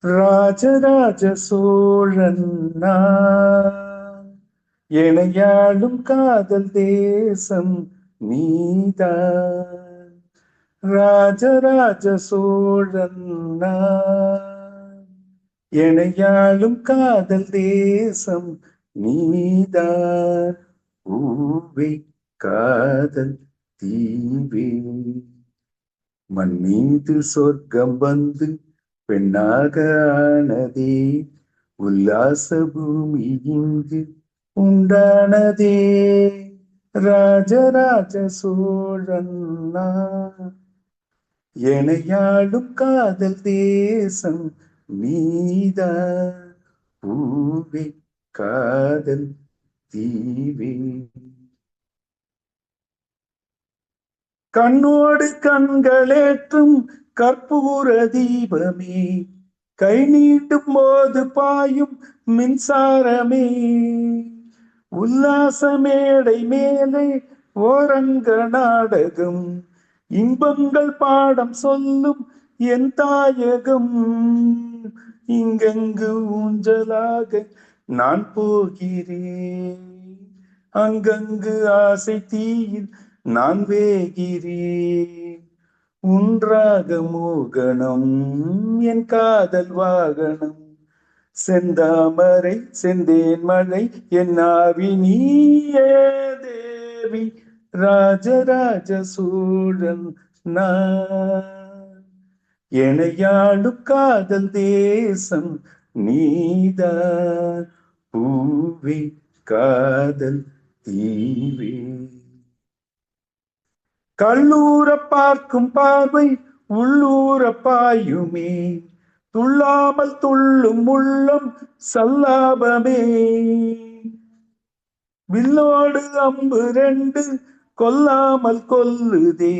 ராஜராஜ சோழன் நான், எனையாளும் காதல் தேசம் நீதான். ராஜராஜ சோழன் நான், எனையாளும் காதல் தேசம் நீதான். பூவே காதல் தீவே, மண் மீது சொர்க்கம் வந்து பெண்ணாக ஆனதே, உல்லாச பூமி இங்கு உண்டானதே. ராஜராஜ சோழன் நான், எனையாளும் காதல் தேசம் நீதான். பூவே காதல் தீவே, கண்ணோடு கண்களேற்றும் கற்பூர தீபமே, கை நீட்டும் போது பாயும் மின்சாரமே, உல்லாச மேடை மேலே ஓரங்க நாடகம், இன்பங்கள் பாடம் சொல்லும் என் தாயகம். இங்கங்கு ஊஞ்சலாக நான் போகிறேன், அங்கங்கு ஆசை தீயில் நான் வேகிறேன். உன்றாக மோகனம் என் காதல் வாகனம், செந்தாமரை செந்தேன் மழை என் ஆவி நீயே தேவி. ராஜராஜ சோழன் நான், எனையாளும் காதல் தேசம் நீதான். பூவே காதல் தீவே, கல்லூர பார்க்கும் பார்வை உள்ளூர பாயுமே, துள்ளாமல் துள்ளும் உள்ளம் சல்லாபமே, வில்லோடு அம்பு ரெண்டு கொல்லாமல் கொல்லுதே,